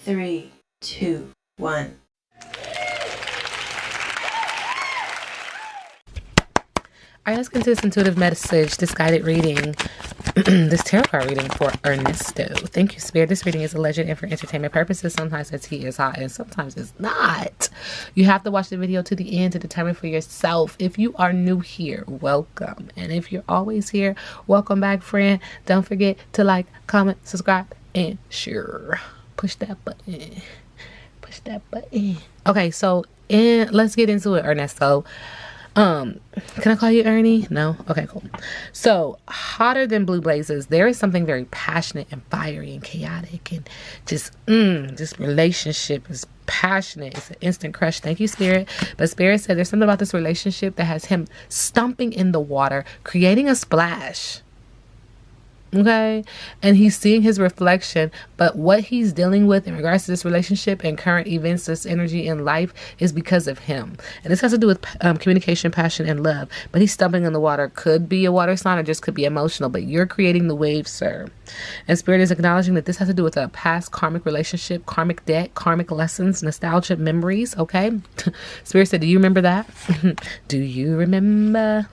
3, 2, 1. Alright, let's get into this intuitive message, this guided reading, this tarot card reading for Ernesto. Thank you, Spirit. This reading is alleged and for entertainment purposes. Sometimes the tea is hot and sometimes it's not. You have to watch the video to the end to determine for yourself. If you are new here, welcome. And if you're always here, welcome back, friend. Don't forget to like, comment, subscribe, and share. Push that button. Push that button. Okay, so let's get into it, Ernesto. Can I call you Ernie? No? Okay, cool. So, hotter than blue blazes, there is something very passionate and fiery and chaotic and just, this relationship is passionate. It's an instant crush. Thank you, Spirit. But Spirit said there's something about this relationship that has him stomping in the water, creating a splash. Okay, and he's seeing his reflection, but what he's dealing with in regards to this relationship and current events, this energy in life, is because of him. And this has to do with communication, passion, and love. But he's stumbling in the water. Could be a water sign or just could be emotional, but you're creating the waves, sir. And Spirit is acknowledging that this has to do with a past karmic relationship, karmic debt, karmic lessons, nostalgia, memories. Okay, Spirit said, do you remember that? Do you remember?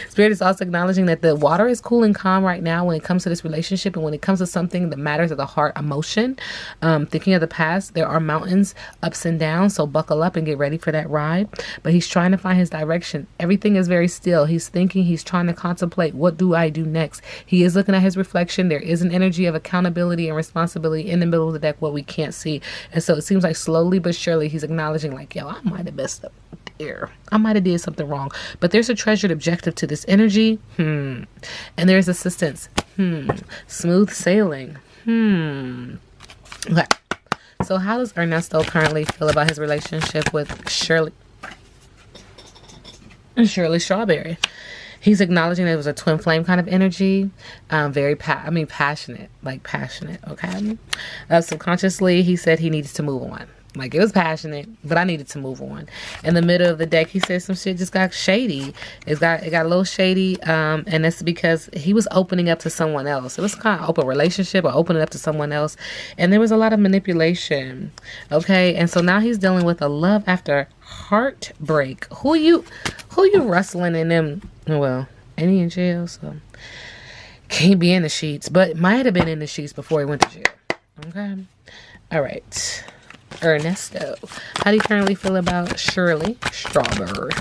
Spirit is also acknowledging that the water is cool and calm right now when it comes to this relationship and when it comes to something that matters of the heart, emotion. Thinking of the past, there are mountains, ups and downs, so buckle up and get ready for that ride. But he's trying to find his direction. Everything is very still. He's thinking, he's trying to contemplate, what do I do next? He is looking at his reflection. There is an energy of accountability and responsibility in the middle of the deck, what we can't see. And so it seems like slowly but surely he's acknowledging like, yo, I might have messed up there. I might have did something wrong. But there's a treasured objective to this energy. And there's assistance. Smooth sailing. Okay. So how does Ernesto currently feel about his relationship with Shirley Strawberry? He's acknowledging that it was a twin flame kind of energy. Very passionate. Like passionate, okay? Subconsciously, he said he needs to move on. Like, it was passionate, but I needed to move on. In the middle of the deck, he said some shit just got shady. It got a little shady, and that's because he was opening up to someone else. It was kind of open relationship or opening up to someone else, and there was a lot of manipulation. Okay, and so now he's dealing with a love after heartbreak. Who you rustling in them? Well, ain't he in jail, so can't be in the sheets, but might have been in the sheets before he went to jail. Okay, all right. Ernesto, how do you currently feel about Shirley Strawberry?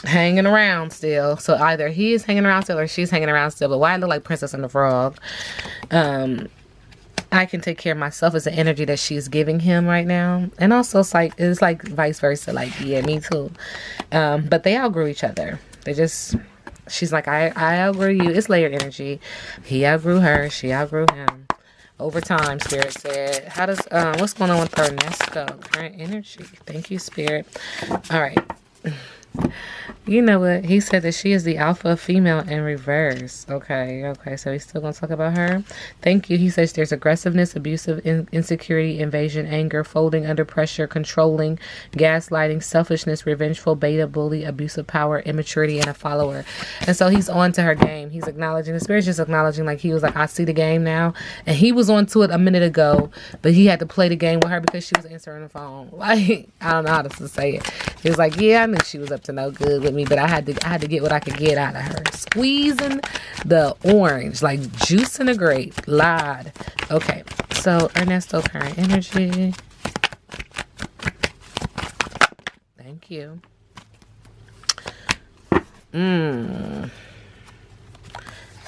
Hanging around still. So either he is hanging around still or she's hanging around still. But why I look like Princess and the Frog? I can take care of myself is the energy that she's giving him right now. And also it's like vice versa. Like, yeah, me too. But they outgrew each other. She's like, I outgrew you. It's layered energy. He outgrew her. She outgrew him. Over time, Spirit said. How does, what's going on with Ernesto? Current energy. Thank you, Spirit. All right. You know what? He said that she is the alpha female in reverse. Okay, so he's still going to talk about her. Thank you. He says there's aggressiveness, abusive, insecurity, invasion, anger, folding under pressure, controlling, gaslighting, selfishness, revengeful, beta, bully, abusive power, immaturity, and a follower. And so he's on to her game. He's acknowledging, the Spirit's just acknowledging, like, he was like, I see the game now. And he was on to it a minute ago, but he had to play the game with her because she was answering the phone. Like, I don't know how to say it. He was like, yeah, I knew she was up to no good with me, but I had to get what I could get out of her. Squeezing the orange, like juicing a grape. Lied. Okay, so Ernesto, current energy. Thank you.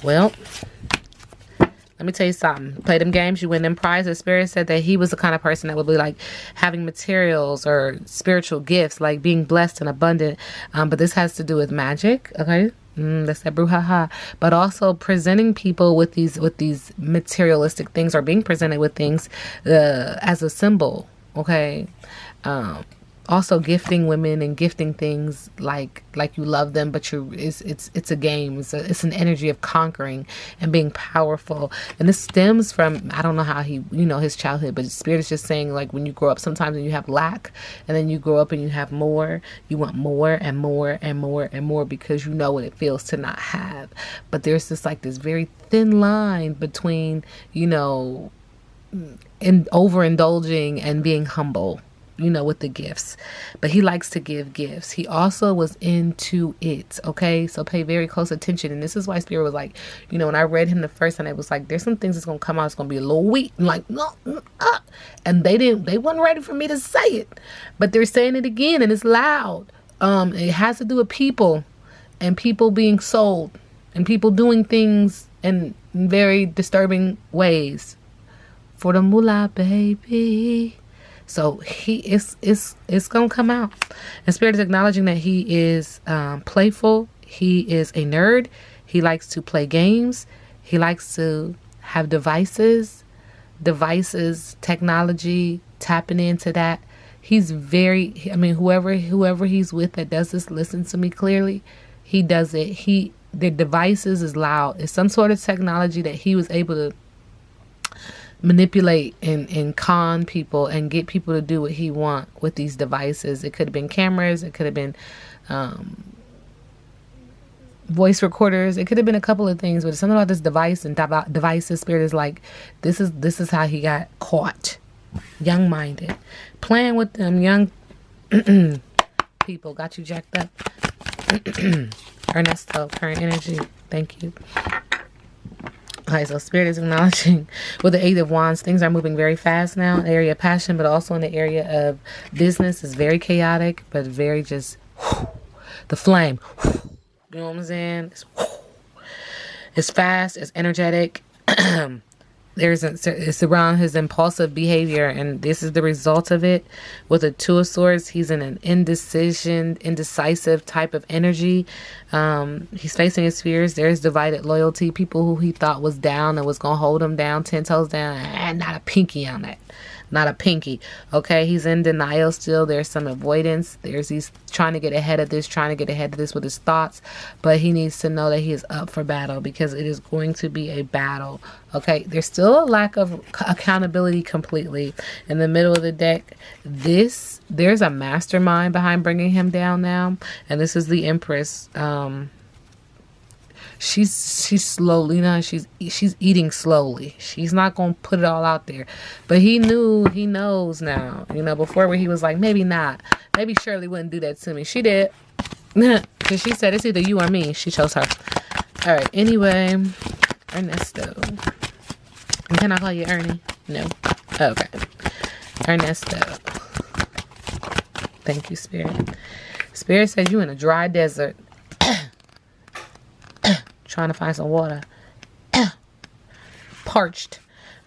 Well, let me tell you something. Play them games, you win them prizes. Spirit said that he was the kind of person that would be like having materials or spiritual gifts, like being blessed and abundant. But this has to do with magic, okay? That's that brouhaha. But also presenting people with these materialistic things, or being presented with things as a symbol, okay? also gifting women and gifting things like you love them, but it's a game. It's an energy of conquering and being powerful. And this stems from, I don't know how he, his childhood, but Spirit is just saying, like, when you grow up, sometimes when you have lack, and then you grow up and you have more, you want more and more and more and more, because you know what it feels to not have. But there's this very thin line between, overindulging and being humble, with the gifts. But he likes to give gifts. He also was into it. Okay. So pay very close attention. And this is why Spirit was like, when I read him the first time, it was like, there's some things that's going to come out. It's going to be a little weak. I'm like, no. And they wasn't ready for me to say it, but they're saying it again, and it's loud. It has to do with people and people being sold and people doing things in very disturbing ways for the moolah, baby. So it's gonna come out. And Spirit is acknowledging that he is playful. He is a nerd. He likes to play games. He likes to have devices, technology, tapping into that. He's whoever he's with that does this, listen to me clearly. He does it. The devices is loud. It's some sort of technology that he was able to manipulate and con people and get people to do what he want with these devices. It could have been cameras. It could have been voice recorders. It could have been a couple of things, but something about this device and devices. Spirit is like, this is how he got caught. Young-minded, playing with them young people. Got you jacked up. Ernesto, current energy. Thank you. Okay, so Spirit is acknowledging with the Eight of Wands, things are moving very fast now in the area of passion, but also in the area of business is very chaotic, but very just the flame. You know what I'm saying? It's fast, it's energetic. It's around his impulsive behavior, and this is the result of it. With a Two of Swords, he's in an indecisive type of energy. He's facing his fears. There's divided loyalty. People who he thought was down and was gonna hold him down, 10 toes down, and not a pinky on that. Not a pinky. Okay, he's in denial still. There's some avoidance. He's trying to get ahead of this, with his thoughts, but he needs to know that he is up for battle, because it is going to be a battle. Okay, there's still a lack of accountability completely. In the middle of the deck, there's a mastermind behind bringing him down now, and this is the Empress. She's slowly now. She's eating slowly. She's not gonna put it all out there, but he knows now. Before where he was like, maybe not. Maybe Shirley wouldn't do that to me. She did, because she said it's either you or me. She chose her. All right. Anyway, Ernesto. Can I call you Ernie? No. Okay. Ernesto. Thank you, Spirit. Spirit says you in a dry desert. Trying to find some water. Parched.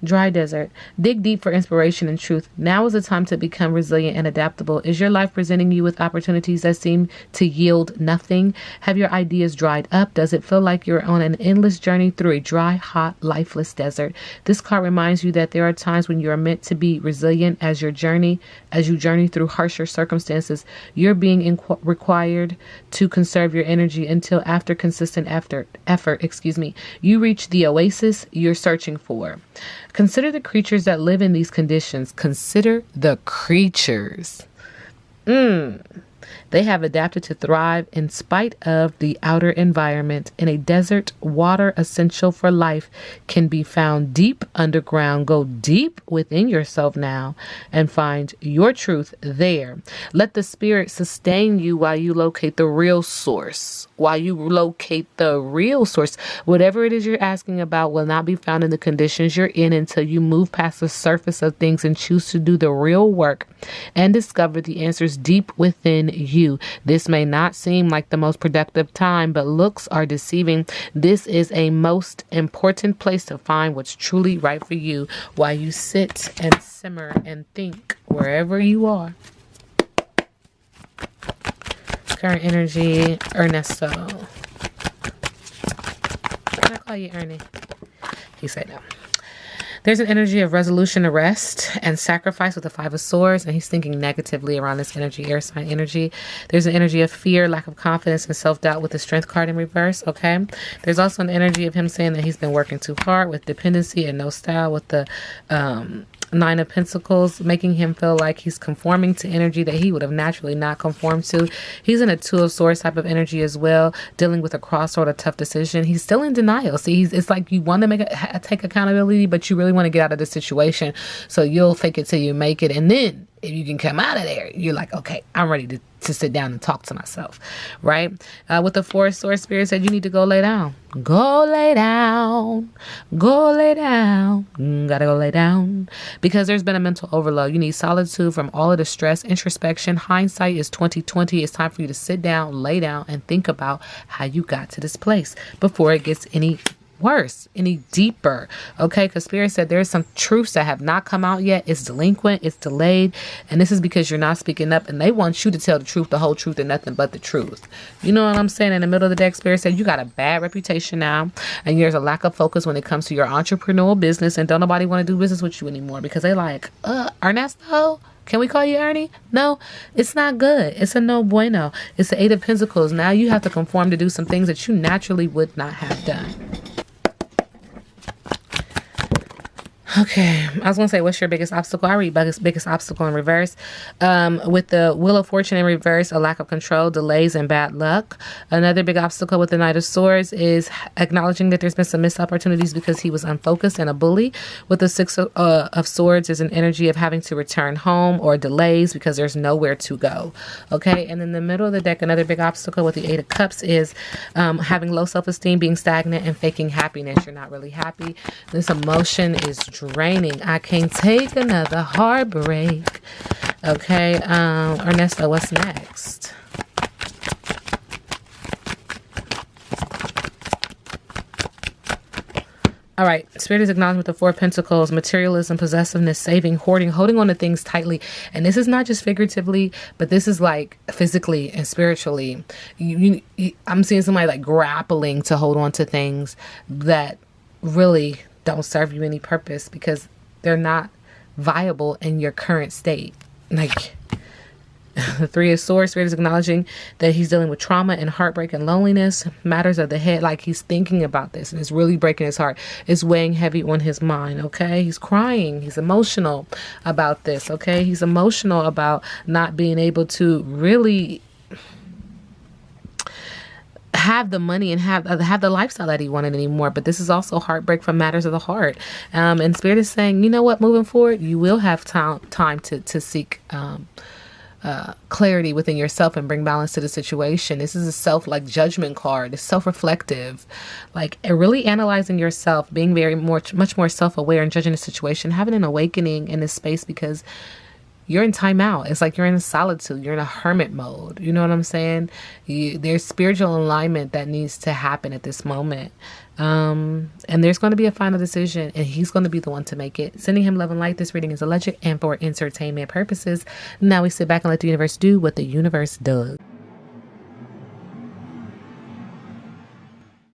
Dry desert. Dig deep for inspiration and truth. Now is the time to become resilient and adaptable. Is your life presenting you with opportunities that seem to yield nothing? Have your ideas dried up? Does it feel like you're on an endless journey through a dry, hot, lifeless desert? This card reminds you that there are times when you are meant to be resilient as you journey through harsher circumstances. You're being required to conserve your energy until after consistent effort, you reach the oasis you're searching for. Consider the creatures that live in these conditions. Consider the creatures. They have adapted to thrive in spite of the outer environment. In a desert, water essential for life can be found deep underground. Go deep within yourself now and find your truth there. Let the Spirit sustain you while you locate the real source. Whatever it is you're asking about will not be found in the conditions you're in until you move past the surface of things and choose to do the real work and discover the answers deep within you. This may not seem like the most productive time, but looks are deceiving. This is a most important place to find what's truly right for you while you sit and simmer and think wherever you are. Current energy, Ernesto. Can I call you Ernie? He said no. There's an energy of resolution, arrest, and sacrifice with the Five of Swords, and he's thinking negatively around this energy, air sign energy. There's an energy of fear, lack of confidence, and self-doubt with the Strength card in reverse, okay? There's also an energy of him saying that he's been working too hard with dependency and no style with the Nine of Pentacles, making him feel like he's conforming to energy that he would have naturally not conformed to. He's in a Two of Swords type of energy as well, dealing with a crossroad, a tough decision. He's still in denial. See, it's like you want to take accountability, but you really want to get out of the situation. So you'll fake it till you make it. And then if you can come out of there, you're like, okay, I'm ready to sit down and talk to myself, right? With the Four of Swords, Spirit said you need to go lay down. Go lay down. Go lay down. Gotta go lay down. Because there's been a mental overload. You need solitude from all of the stress, introspection. Hindsight is 2020. It's time for you to sit down, lay down, and think about how you got to this place before it gets any worse, any deeper, okay? Because Spirit said there's some truths that have not come out yet. It's delinquent, it's delayed, and this is because you're not speaking up, and they want you to tell the truth, the whole truth, and nothing but the truth. You know what I'm saying? In the middle of the deck, Spirit said you got a bad reputation now, and there's a lack of focus when it comes to your entrepreneurial business, and don't nobody want to do business with you anymore because they like, Ernesto, can we call you Ernie? No, it's not good. It's a no bueno. It's the Eight of Pentacles. Now you have to conform to do some things that you naturally would not have done. Okay, I was going to say, what's your biggest obstacle? I read biggest obstacle in reverse. With the Wheel of Fortune in reverse, a lack of control, delays, and bad luck. Another big obstacle with the Knight of Swords is acknowledging that there's been some missed opportunities because he was unfocused and a bully. With the Six of Swords is an energy of having to return home or delays because there's nowhere to go. Okay, and in the middle of the deck, another big obstacle with the Eight of Cups is having low self-esteem, being stagnant, and faking happiness. You're not really happy. This emotion is draining. I can't take another heartbreak. Okay, Ernesto, what's next? All right, Spirit is acknowledging with the Four of Pentacles, materialism, possessiveness, saving, hoarding, holding on to things tightly. And this is not just figuratively, but this is like physically and spiritually. I'm seeing somebody like grappling to hold on to things that really don't serve you any purpose because they're not viable in your current state. Like the Three of Swords, Spirit is acknowledging that he's dealing with trauma and heartbreak and loneliness, matters of the head. Like he's thinking about this and it's really breaking his heart. It's weighing heavy on his mind. Okay, he's crying. He's emotional about this. Okay, he's emotional about not being able to really have the money and have the lifestyle that he wanted anymore. But this is also heartbreak from matters of the heart. And Spirit is saying, you know what, moving forward, you will have time to seek clarity within yourself and bring balance to the situation. This is a judgment card. It's self-reflective, like really analyzing yourself, being much more self-aware and judging the situation, having an awakening in this space because you're in timeout. It's like you're in solitude. You're in a hermit mode. You know what I'm saying? There's spiritual alignment that needs to happen at this moment. And there's going to be a final decision and he's going to be the one to make it. Sending him love and light. This reading is alleged and for entertainment purposes. Now we sit back and let the universe do what the universe does.